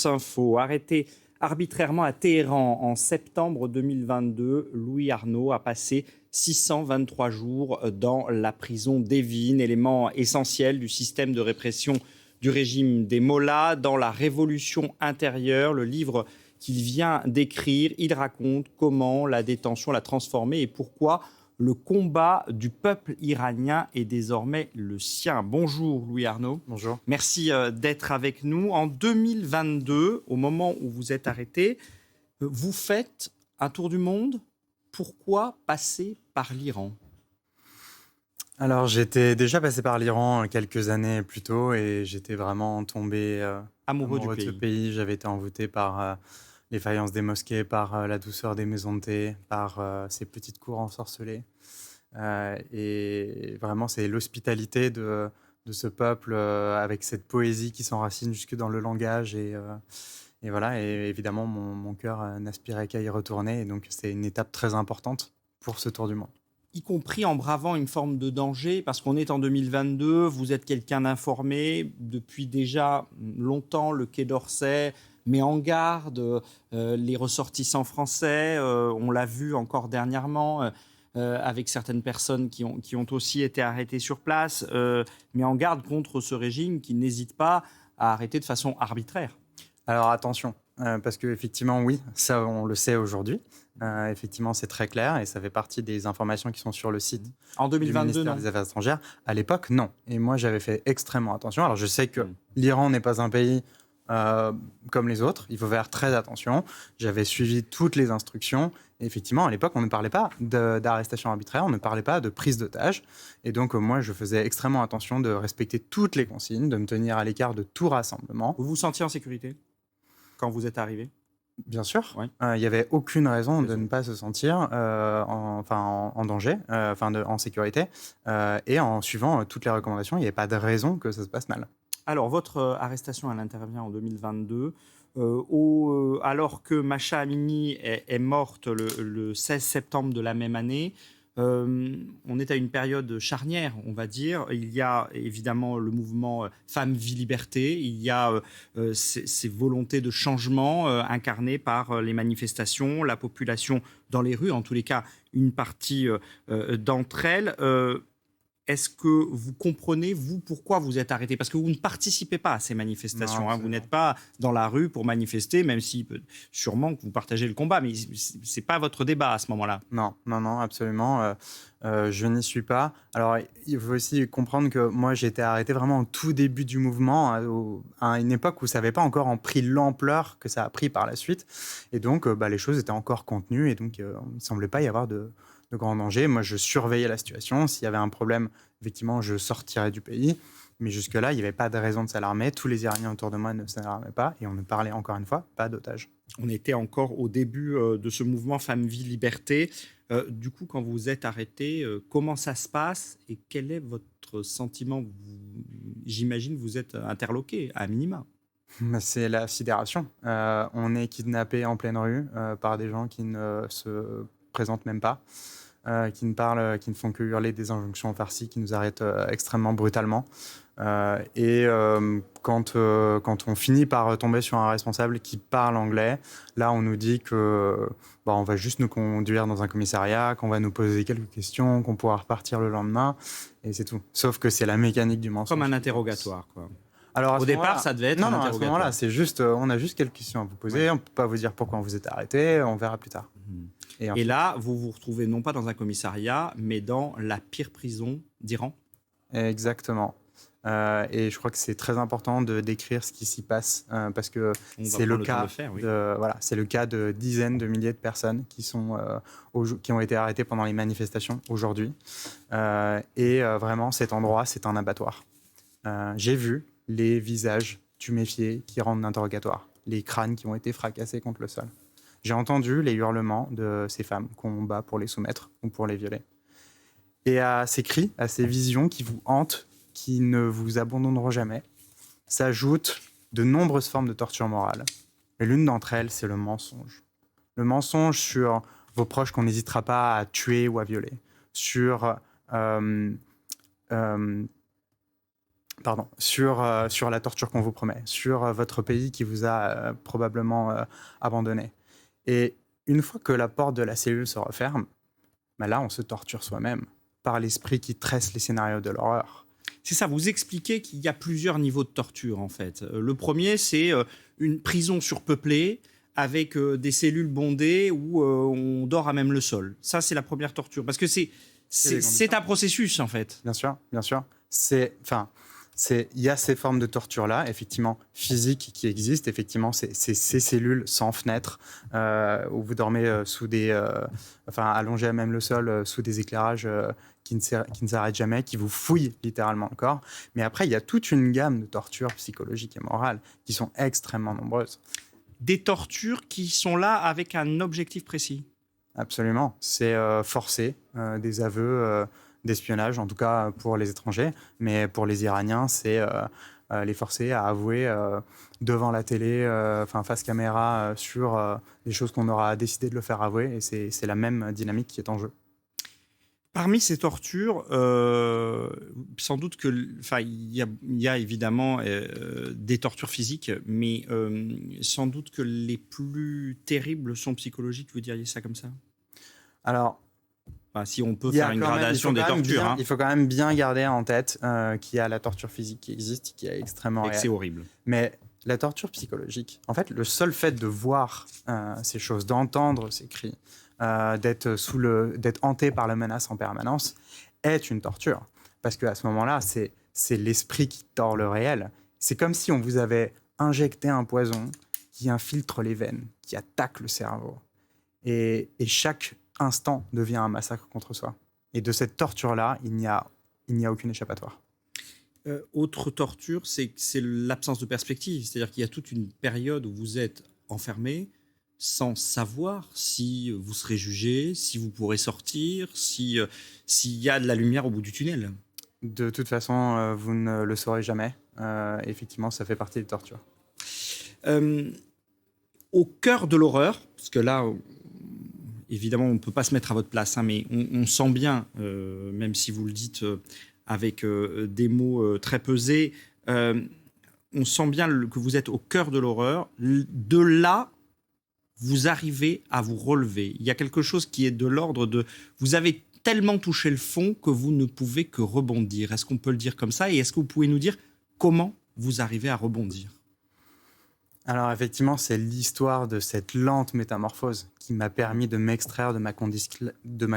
Info. Arrêté arbitrairement à Téhéran en septembre 2022, Louis Arnault a passé 623 jours dans la prison d'Evin, élément essentiel du système de répression du régime des Mollahs. Dans La Révolution intérieure, le livre qu'il vient d'écrire, il raconte comment la détention l'a transformé et pourquoi le combat du peuple iranien est désormais le sien. Bonjour Louis Arnault. Bonjour. Merci d'être avec nous. En 2022, au moment où vous êtes arrêté, vous faites un tour du monde. Pourquoi passer par l'Iran ? Alors, j'étais déjà passé par l'Iran quelques années plus tôt et j'étais vraiment tombé Amoureux de ce pays. J'avais été envoûté par les faïences des mosquées, par la douceur des maisons de thé, par ces petites cours ensorcelées. Et vraiment, c'est l'hospitalité de ce peuple avec cette poésie qui s'enracine jusque dans le langage. Et voilà, et évidemment, mon cœur n'aspirait qu'à y retourner. Et donc, c'est une étape très importante pour ce tour du monde. Y compris en bravant une forme de danger, parce qu'on est en 2022, vous êtes quelqu'un d'informé, depuis déjà longtemps, le Quai d'Orsay met en garde les ressortissants français, on l'a vu encore dernièrement, avec certaines personnes qui ont aussi été arrêtées sur place, met en garde contre ce régime qui n'hésite pas à arrêter de façon arbitraire. Alors attention, parce qu'effectivement, oui, ça on le sait aujourd'hui. Effectivement, c'est très clair et ça fait partie des informations qui sont sur le site En du 2022, ministère non. des Affaires étrangères. À l'époque, non. Et moi, j'avais fait extrêmement attention. Alors, je sais que l'Iran n'est pas un pays comme les autres. Il faut faire très attention. J'avais suivi toutes les instructions. Et effectivement, à l'époque, on ne parlait pas d'arrestation arbitraire, on ne parlait pas de prise d'otage. Et donc, moi, je faisais extrêmement attention de respecter toutes les consignes, de me tenir à l'écart de tout rassemblement. Vous vous sentiez en sécurité quand vous êtes arrivé ? Bien sûr, Oui. il n'y avait aucune raison de ne pas se sentir en danger, en sécurité. Et en suivant toutes les recommandations, il n'y avait pas de raison que ça se passe mal. Alors, votre arrestation, elle intervient en 2022, alors que Mahsa Amini est morte le 16 septembre de la même année. On est à une période charnière, on va dire. Il y a évidemment le mouvement Femmes, Vie, Liberté. Il y a ces volontés de changement incarnées par les manifestations, la population dans les rues, en tous les cas une partie d'entre elles. Est-ce que vous comprenez, vous, pourquoi vous êtes arrêté ? Parce que vous ne participez pas à ces manifestations. Vous n'êtes pas dans la rue pour manifester, même si sûrement que vous partagez le combat, mais ce n'est pas votre débat à ce moment-là. Non, absolument. Je n'y suis pas. Alors, il faut aussi comprendre que moi, j'ai été arrêté vraiment au tout début du mouvement, à une époque où ça n'avait pas encore pris l'ampleur que ça a pris par la suite. Et donc, les choses étaient encore contenues. Et donc, il ne semblait pas y avoir de grand danger. Moi, je surveillais la situation. S'il y avait un problème, effectivement, je sortirais du pays. Mais jusque-là, il n'y avait pas de raison de s'alarmer. Tous les Iraniens autour de moi ne s'alarmaient pas. Et on ne parlait encore une fois pas d'otages. On était encore au début de ce mouvement Femmes, Vie, Liberté. Du coup, quand vous êtes arrêté, comment ça se passe et quel est votre sentiment ? J'imagine que vous êtes interloqué, à minima. C'est la sidération. On est kidnappé en pleine rue par des gens qui ne se présentent même pas, qui ne parlent, qui ne font que hurler des injonctions farcies, qui nous arrêtent extrêmement brutalement. Quand on finit par tomber sur un responsable qui parle anglais, là on nous dit que on va juste nous conduire dans un commissariat, qu'on va nous poser quelques questions, qu'on pourra repartir le lendemain, et c'est tout. Sauf que c'est la mécanique du mensonge. Comme un interrogatoire, quoi. Alors, au départ, ça devait être un interrogatoire. Non, à ce moment-là, c'est juste, on a juste quelques questions à vous poser. On ne peut pas vous dire pourquoi on vous êtes arrêté. On verra plus tard. Et là, vous vous retrouvez non pas dans un commissariat, mais dans la pire prison d'Iran. Exactement. Et je crois que c'est très important de décrire ce qui s'y passe parce que c'est le cas c'est le cas de dizaines de milliers de personnes qui ont été arrêtées pendant les manifestations aujourd'hui. Vraiment, cet endroit, c'est un abattoir. J'ai vu les visages tuméfiés qui rendent l'interrogatoire, les crânes qui ont été fracassés contre le sol. J'ai entendu les hurlements de ces femmes qu'on bat pour les soumettre ou pour les violer. Et à ces cris, à ces visions qui vous hantent, qui ne vous abandonneront jamais, s'ajoutent de nombreuses formes de torture morale. Et l'une d'entre elles, c'est le mensonge. Le mensonge sur vos proches qu'on n'hésitera pas à tuer ou à violer, sur sur la torture qu'on vous promet, sur votre pays qui vous a probablement abandonné. Et une fois que la porte de la cellule se referme, là, on se torture soi-même par l'esprit qui tresse les scénarios de l'horreur. C'est ça, vous expliquez qu'il y a plusieurs niveaux de torture, en fait. Le premier, c'est une prison surpeuplée avec des cellules bondées où on dort à même le sol. Ça, c'est la première torture. Parce que c'est un processus, en fait. Bien sûr, bien sûr. Il y a ces formes de torture-là, effectivement, physiques qui existent. Effectivement, c'est ces cellules sans fenêtre où vous dormez allongé à même le sol, sous des éclairages qui ne s'arrêtent jamais, qui vous fouillent littéralement le corps. Mais après, il y a toute une gamme de tortures psychologiques et morales qui sont extrêmement nombreuses. Des tortures qui sont là avec un objectif précis. Absolument. C'est forcer des aveux d'espionnage, en tout cas pour les étrangers. Mais pour les Iraniens, c'est les forcer à avouer devant la télé, face caméra, sur les choses qu'on aura décidé de le faire avouer. Et c'est la même dynamique qui est en jeu. Parmi ces tortures, sans doute il y a évidemment des tortures physiques, mais sans doute que les plus terribles sont psychologiques. Vous diriez ça comme ça? Alors, si on peut faire une gradation des tortures. Il faut quand même bien garder en tête qu'il y a la torture physique qui existe, qui est extrêmement réelle. C'est horrible. Mais la torture psychologique, en fait, le seul fait de voir ces choses, d'entendre ces cris, d'être hanté par la menace en permanence, est une torture. Parce qu'à ce moment-là, c'est l'esprit qui tord le réel. C'est comme si on vous avait injecté un poison qui infiltre les veines, qui attaque le cerveau. Et chaque instant devient un massacre contre soi. Et de cette torture-là, il n'y a aucune échappatoire. Autre torture, c'est l'absence de perspective. C'est-à-dire qu'il y a toute une période où vous êtes enfermé sans savoir si vous serez jugé, si vous pourrez sortir, s'il y a de la lumière au bout du tunnel. De toute façon, vous ne le saurez jamais. Effectivement, ça fait partie des tortures. Au cœur de l'horreur, parce que là, évidemment, on ne peut pas se mettre à votre place, mais on sent bien, même si vous le dites avec des mots très pesés, on sent bien que vous êtes au cœur de l'horreur. De là, vous arrivez à vous relever. Il y a quelque chose qui est de l'ordre de... Vous avez tellement touché le fond que vous ne pouvez que rebondir. Est-ce qu'on peut le dire comme ça? Et est-ce que vous pouvez nous dire comment vous arrivez à rebondir? Alors effectivement, c'est l'histoire de cette lente métamorphose qui m'a permis de m'extraire de ma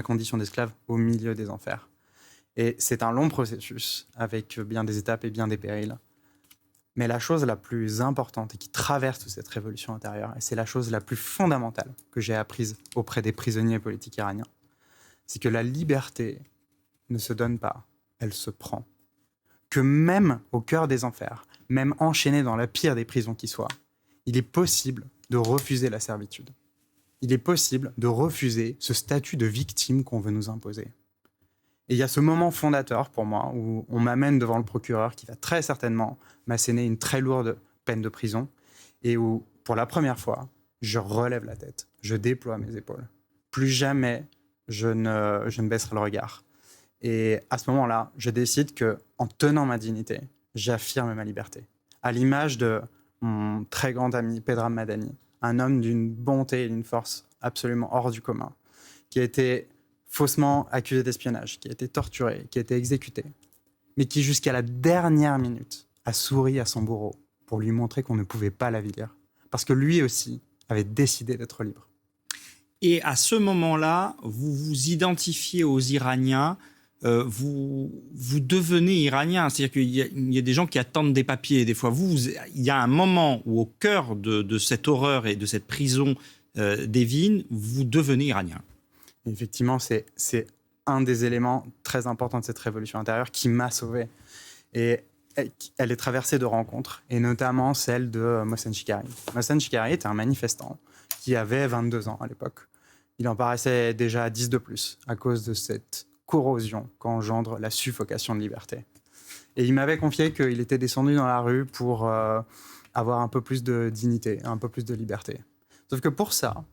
condition d'esclave au milieu des enfers. Et c'est un long processus avec bien des étapes et bien des périls. Mais la chose la plus importante et qui traverse toute cette révolution intérieure, et c'est la chose la plus fondamentale que j'ai apprise auprès des prisonniers politiques iraniens, c'est que la liberté ne se donne pas, elle se prend. Que même au cœur des enfers, même enchaîné dans la pire des prisons qui soit, il est possible de refuser la servitude. Il est possible de refuser ce statut de victime qu'on veut nous imposer. Et il y a ce moment fondateur pour moi où on m'amène devant le procureur qui va très certainement m'asséner une très lourde peine de prison et où, pour la première fois, je relève la tête, je déploie mes épaules. Plus jamais je ne baisserai le regard. Et à ce moment-là, je décide qu'en tenant ma dignité, j'affirme ma liberté. À l'image de mon très grand ami Pedram Madani, un homme d'une bonté et d'une force absolument hors du commun, qui a été faussement accusé d'espionnage, qui a été torturé, qui a été exécuté, mais qui jusqu'à la dernière minute a souri à son bourreau pour lui montrer qu'on ne pouvait pas l'avilir, parce que lui aussi avait décidé d'être libre. Et à ce moment-là, vous vous identifiez aux Iraniens, vous devenez Iranien. C'est-à-dire qu'il y a des gens qui attendent des papiers. Des fois, il y a un moment où, au cœur de cette horreur et de cette prison d'Evin, vous devenez Iranien. Effectivement, c'est un des éléments très importants de cette révolution intérieure qui m'a sauvé. Et elle est traversée de rencontres, et notamment celle de Mohsen Shikari. Mohsen Shikari était un manifestant qui avait 22 ans à l'époque. Il en paraissait déjà 10 de plus à cause de cette corrosion qu'engendre la suffocation de liberté. Et il m'avait confié qu'il était descendu dans la rue pour avoir un peu plus de dignité, un peu plus de liberté. Sauf que pour ça,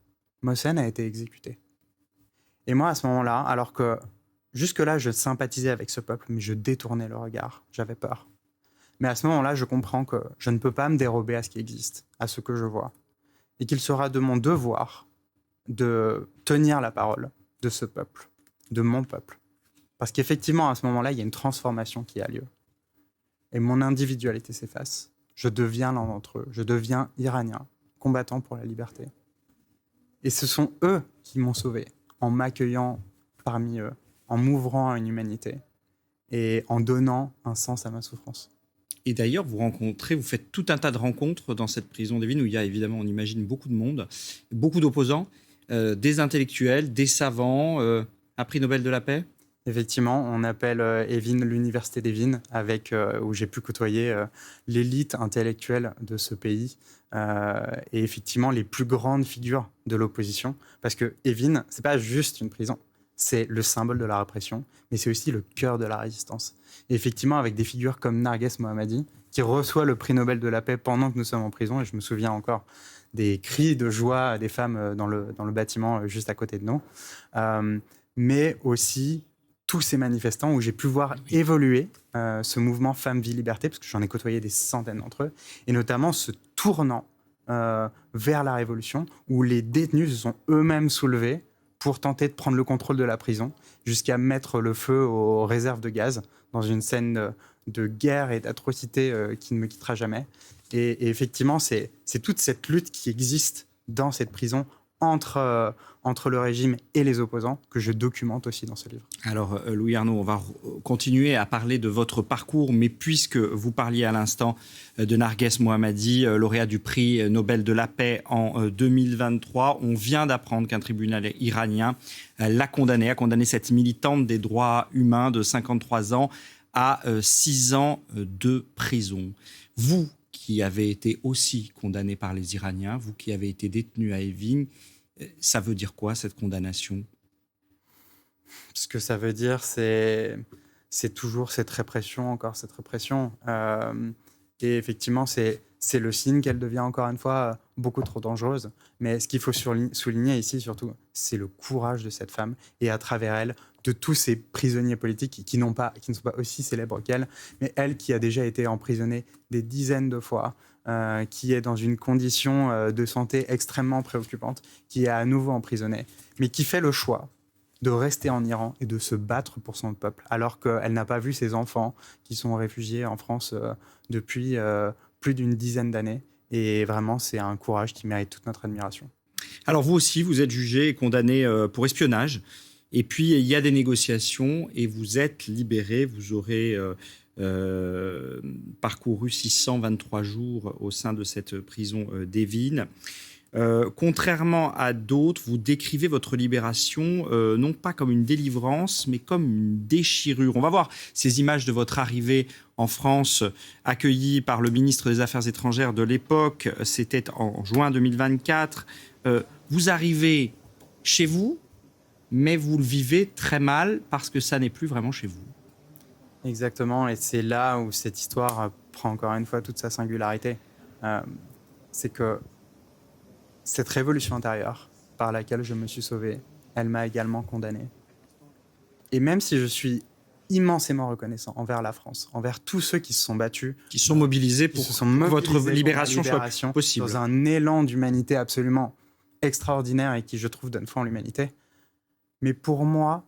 Mohsen a été exécuté. Et moi, à ce moment-là, alors que jusque-là, je sympathisais avec ce peuple, mais je détournais le regard, j'avais peur. Mais à ce moment-là, je comprends que je ne peux pas me dérober à ce qui existe, à ce que je vois. Et qu'il sera de mon devoir de tenir la parole de ce peuple, de mon peuple. Parce qu'effectivement, à ce moment-là, il y a une transformation qui a lieu. Et mon individualité s'efface. Je deviens l'un d'entre eux. Je deviens iranien, combattant pour la liberté. Et ce sont eux qui m'ont sauvé, en m'accueillant parmi eux, en m'ouvrant à une humanité et en donnant un sens à ma souffrance. Et d'ailleurs, vous faites tout un tas de rencontres dans cette prison d'Evin où il y a évidemment, on imagine, beaucoup de monde, beaucoup d'opposants, des intellectuels, des savants, un prix Nobel de la paix. Effectivement, on appelle Evin l'université d'Evin, où j'ai pu côtoyer l'élite intellectuelle de ce pays et effectivement les plus grandes figures de l'opposition. Parce que Evin, c'est pas juste une prison, c'est le symbole de la répression, mais c'est aussi le cœur de la résistance. Et effectivement, avec des figures comme Narges Mohammadi, qui reçoit le prix Nobel de la paix pendant que nous sommes en prison, et je me souviens encore des cris de joie des femmes dans le bâtiment juste à côté de nous, mais aussi tous ces manifestants où j'ai pu voir évoluer ce mouvement Femmes, Vie, Liberté, parce que j'en ai côtoyé des centaines d'entre eux, et notamment ce tournant vers la révolution, où les détenus se sont eux-mêmes soulevés pour tenter de prendre le contrôle de la prison, jusqu'à mettre le feu aux réserves de gaz, dans une scène de guerre et d'atrocité qui ne me quittera jamais. Et effectivement, c'est toute cette lutte qui existe dans cette prison, entre le régime et les opposants, que je documente aussi dans ce livre. Alors, Louis Arnaud, on va continuer à parler de votre parcours, mais puisque vous parliez à l'instant de Narges Mohammadi, lauréat du prix Nobel de la paix en 2023, on vient d'apprendre qu'un tribunal iranien a condamné cette militante des droits humains de 53 ans à 6 ans de prison. Vous, qui avez été aussi condamné par les Iraniens, vous qui avez été détenu à Evin, ça veut dire quoi, cette condamnation ? Ce que ça veut dire, c'est toujours cette répression, et effectivement, c'est le signe qu'elle devient encore une fois beaucoup trop dangereuse. Mais ce qu'il faut souligner ici, surtout, c'est le courage de cette femme, et à travers elle, de tous ces prisonniers politiques qui ne sont pas aussi célèbres qu'elle, mais elle qui a déjà été emprisonnée des dizaines de fois, qui est dans une condition de santé extrêmement préoccupante, qui est à nouveau emprisonnée, mais qui fait le choix de rester en Iran et de se battre pour son peuple, alors qu'elle n'a pas vu ses enfants qui sont réfugiés en France depuis plus d'une dizaine d'années. Et vraiment, c'est un courage qui mérite toute notre admiration. Alors vous aussi, vous êtes jugé et condamné pour espionnage. Et puis, il y a des négociations et vous êtes libéré. Vous aurez parcouru 623 jours au sein de cette prison d'Evin. Contrairement à d'autres, vous décrivez votre libération non pas comme une délivrance, mais comme une déchirure. On va voir ces images de votre arrivée en France, accueillie par le ministre des Affaires étrangères de l'époque. C'était en juin 2024. Vous arrivez chez vous, mais vous le vivez très mal parce que ça n'est plus vraiment chez vous. Exactement, et c'est là où cette histoire prend encore une fois toute sa singularité. C'est que cette révolution intérieure par laquelle je me suis sauvé, elle m'a également condamné. Et même si je suis immensément reconnaissant envers la France, envers tous ceux qui se sont battus, qui sont mobilisés pour que votre libération soit possible, dans un élan d'humanité absolument extraordinaire et qui, je trouve, donne foi en l'humanité. Mais pour moi,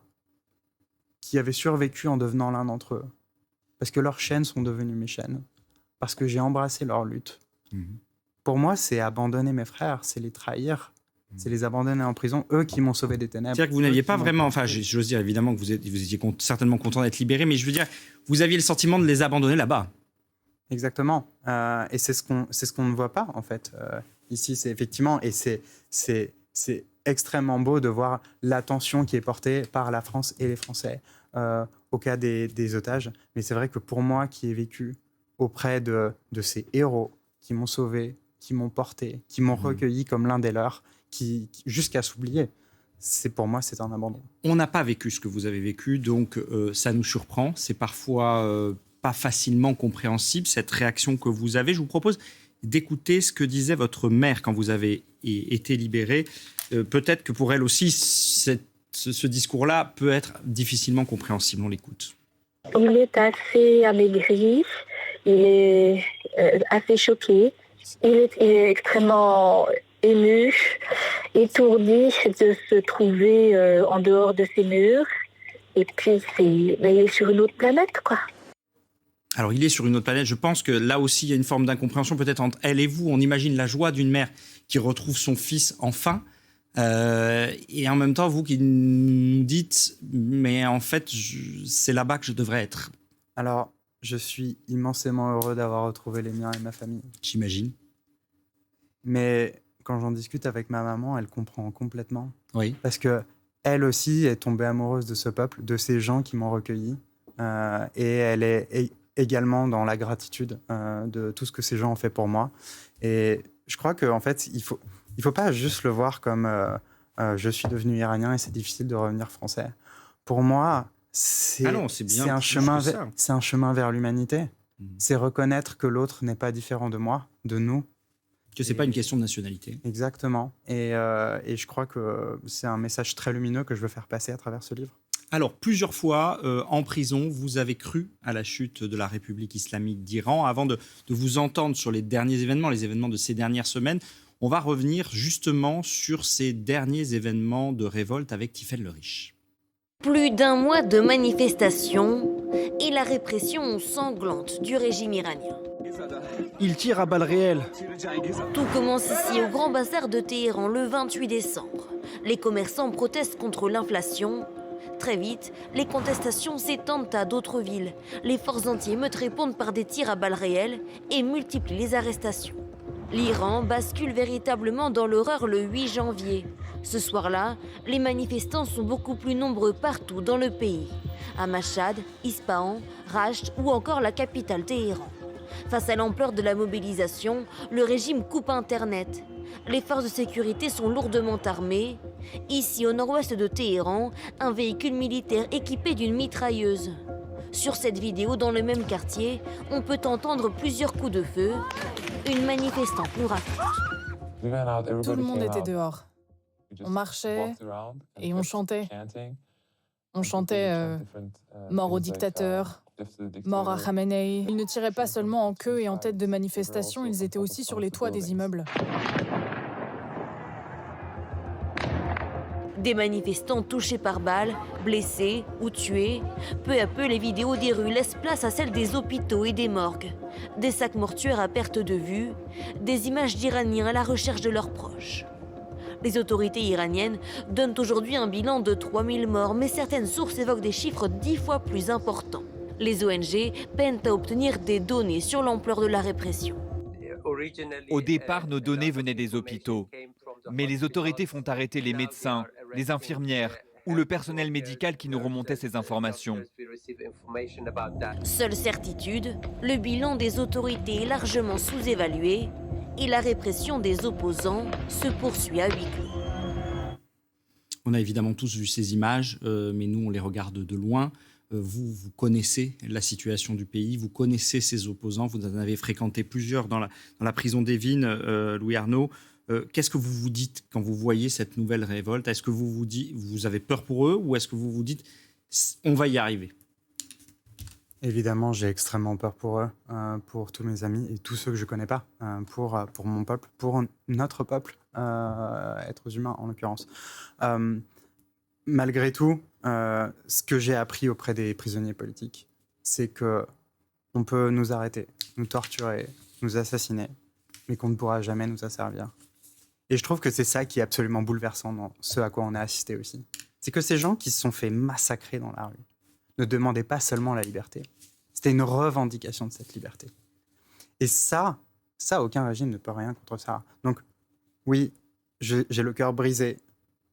qui avais survécu en devenant l'un d'entre eux, parce que leurs chaînes sont devenues mes chaînes, parce que j'ai embrassé leur lutte. Pour moi, c'est abandonner mes frères, c'est les trahir, c'est les abandonner en prison, eux qui m'ont sauvé des ténèbres. C'est-à-dire que vous n'aviez pas vraiment... Enfin, j'ose dire évidemment que vous étiez certainement content d'être libéré, mais je veux dire, vous aviez le sentiment de les abandonner là-bas. Exactement. Et c'est ce qu'on ne voit pas, en fait. Ici, c'est effectivement... Et c'est extrêmement beau de voir l'attention qui est portée par la France et les Français au cas des otages. Mais c'est vrai que pour moi, qui ai vécu auprès de ces héros qui m'ont sauvé, qui m'ont porté, qui m'ont recueilli comme l'un des leurs, jusqu'à s'oublier, pour moi, c'est un abandon. On n'a pas vécu ce que vous avez vécu, donc ça nous surprend. C'est parfois pas facilement compréhensible, cette réaction que vous avez. Je vous propose d'écouter ce que disait votre mère quand vous avez été libéré. Peut-être que pour elle aussi, ce discours-là peut être difficilement compréhensible. On l'écoute. Il est assez amaigri. il est assez choqué. Il est extrêmement ému, étourdi de se trouver en dehors de ces murs. Et puis, il est sur une autre planète, quoi. Alors, il est sur une autre planète. Je pense que là aussi, il y a une forme d'incompréhension peut-être entre elle et vous. On imagine la joie d'une mère qui retrouve son fils enfin. Et en même temps, vous qui nous dites, mais en fait, c'est là-bas que je devrais être. Alors, je suis immensément heureux d'avoir retrouvé les miens et ma famille. J'imagine. Mais quand j'en discute avec ma maman, elle comprend complètement. Oui. Parce qu'elle aussi est tombée amoureuse de ce peuple, de ces gens qui m'ont recueilli. Et elle est également dans la gratitude de tout ce que ces gens ont fait pour moi. Et je crois qu'en fait, il faut pas juste le voir comme je suis devenu iranien et c'est difficile de revenir français. Pour moi, c'est un chemin vers l'humanité. C'est reconnaître que l'autre n'est pas différent de moi, de nous. Que c'est pas une question de nationalité. Exactement. Et je crois que c'est un message très lumineux que je veux faire passer à travers ce livre. Alors, plusieurs fois en prison, vous avez cru à la chute de la République islamique d'Iran. Avant de vous entendre sur les derniers événements, les événements de ces dernières semaines, on va revenir justement sur ces derniers événements de révolte avec Tifel le Riche. Plus d'un mois de manifestations et la répression sanglante du régime iranien. Il tire à balles réelles. Tout commence ici au Grand Bazar de Téhéran le 28 décembre. Les commerçants protestent contre l'inflation. Très vite, les contestations s'étendent à d'autres villes. Les forces anti-émeutes répondent par des tirs à balles réelles et multiplient les arrestations. L'Iran bascule véritablement dans l'horreur le 8 janvier. Ce soir-là, les manifestants sont beaucoup plus nombreux partout dans le pays. À Mashhad, Ispahan, Rasht ou encore la capitale Téhéran. Face à l'ampleur de la mobilisation, le régime coupe Internet. Les forces de sécurité sont lourdement armées. Ici, au nord-ouest de Téhéran, un véhicule militaire équipé d'une mitrailleuse. Sur cette vidéo, dans le même quartier, on peut entendre plusieurs coups de feu. Une manifestante nous raconte. Tout le monde était dehors. On marchait et on chantait. On chantait mort au dictateur, mort à Khamenei. Ils ne tiraient pas seulement en queue et en tête de manifestation, ils étaient aussi sur les toits des immeubles. Des manifestants touchés par balles, blessés ou tués. Peu à peu, les vidéos des rues laissent place à celles des hôpitaux et des morgues. Des sacs mortuaires à perte de vue, des images d'Iraniens à la recherche de leurs proches. Les autorités iraniennes donnent aujourd'hui un bilan de 3000 morts, mais certaines sources évoquent des chiffres 10 fois plus importants. Les ONG peinent à obtenir des données sur l'ampleur de la répression. Au départ, nos données venaient des hôpitaux. Mais les autorités font arrêter les médecins, les infirmières ou le personnel médical qui nous remontait ces informations. Seule certitude, le bilan des autorités est largement sous-évalué et la répression des opposants se poursuit à huis clos. On a évidemment tous vu ces images, mais nous, on les regarde de loin. Vous connaissez la situation du pays, vous connaissez ses opposants, vous en avez fréquenté plusieurs dans la prison d'Evin, Louis Arnaud. Qu'est-ce que vous vous dites quand vous voyez cette nouvelle révolte? Est-ce que vous avez peur pour eux ou est-ce que vous vous dites on va y arriver? Évidemment, j'ai extrêmement peur pour eux, pour tous mes amis et tous ceux que je ne connais pas, pour mon peuple, pour notre peuple, êtres humains en l'occurrence. Malgré tout, ce que j'ai appris auprès des prisonniers politiques, c'est qu'on peut nous arrêter, nous torturer, nous assassiner, mais qu'on ne pourra jamais nous asservir. Et je trouve que c'est ça qui est absolument bouleversant dans ce à quoi on a assisté aussi. C'est que ces gens qui se sont fait massacrer dans la rue ne demandaient pas seulement la liberté. C'était une revendication de cette liberté. Et ça, aucun régime ne peut rien contre ça. Donc, oui, j'ai le cœur brisé.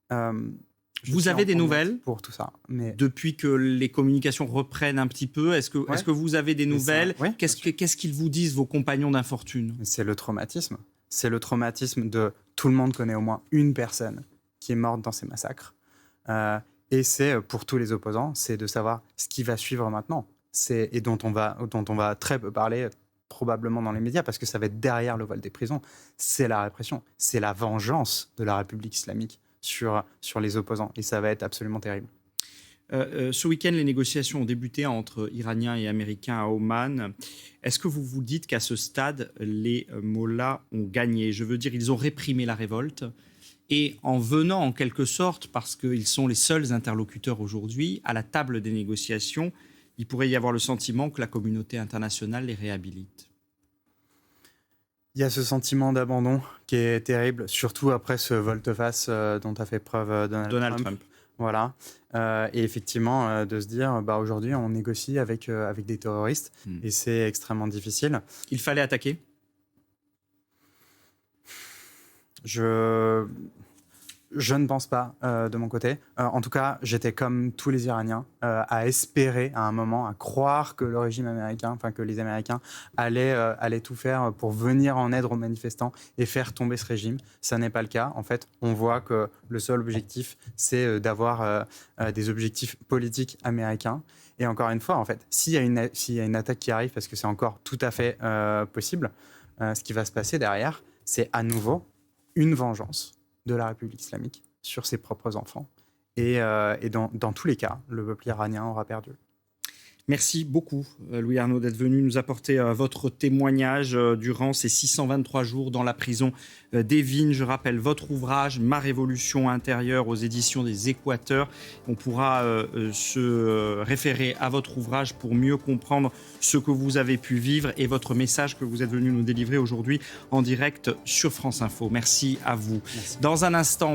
Vous avez des nouvelles pour tout ça, mais depuis que les communications reprennent un petit peu? Est-ce que vous avez des nouvelles? Oui, qu'est-ce qu'ils vous disent, vos compagnons d'infortune? C'est le traumatisme. C'est le traumatisme de tout le monde connaît au moins une personne qui est morte dans ces massacres. Et c'est pour tous les opposants, c'est de savoir ce qui va suivre maintenant. Et dont on va très peu parler probablement dans les médias parce que ça va être derrière le voile des prisons. C'est la répression, c'est la vengeance de la République islamique sur les opposants et ça va être absolument terrible. Ce week-end, les négociations ont débuté entre Iraniens et Américains à Oman. Est-ce que vous vous dites qu'à ce stade, les mollahs ont gagné? Je veux dire, ils ont réprimé la révolte. Et en venant, en quelque sorte, parce qu'ils sont les seuls interlocuteurs aujourd'hui, à la table des négociations, il pourrait y avoir le sentiment que la communauté internationale les réhabilite. Il y a ce sentiment d'abandon qui est terrible, surtout après ce volte-face dont a fait preuve Donald Trump. Voilà. Et effectivement, de se dire, aujourd'hui, on négocie avec des terroristes et c'est extrêmement difficile. Il fallait attaquer ? Je ne pense pas, de mon côté. En tout cas, j'étais comme tous les Iraniens, à espérer à un moment, à croire que le régime américain, que les Américains allaient tout faire pour venir en aide aux manifestants et faire tomber ce régime. Ça n'est pas le cas. En fait, on voit que le seul objectif, c'est d'avoir des objectifs politiques américains. Et encore une fois, en fait, s'il y a une attaque qui arrive, parce que c'est encore tout à fait possible, ce qui va se passer derrière, c'est à nouveau une vengeance de la République islamique sur ses propres enfants. Et dans tous les cas, le peuple iranien aura perdu. Merci beaucoup, Louis Arnaud, d'être venu nous apporter votre témoignage durant ces 623 jours dans la prison d'Evin. Je rappelle votre ouvrage « Ma révolution intérieure » aux éditions des Équateurs. On pourra se référer à votre ouvrage pour mieux comprendre ce que vous avez pu vivre et votre message que vous êtes venu nous délivrer aujourd'hui en direct sur France Info. Merci à vous. Merci. Dans un instant,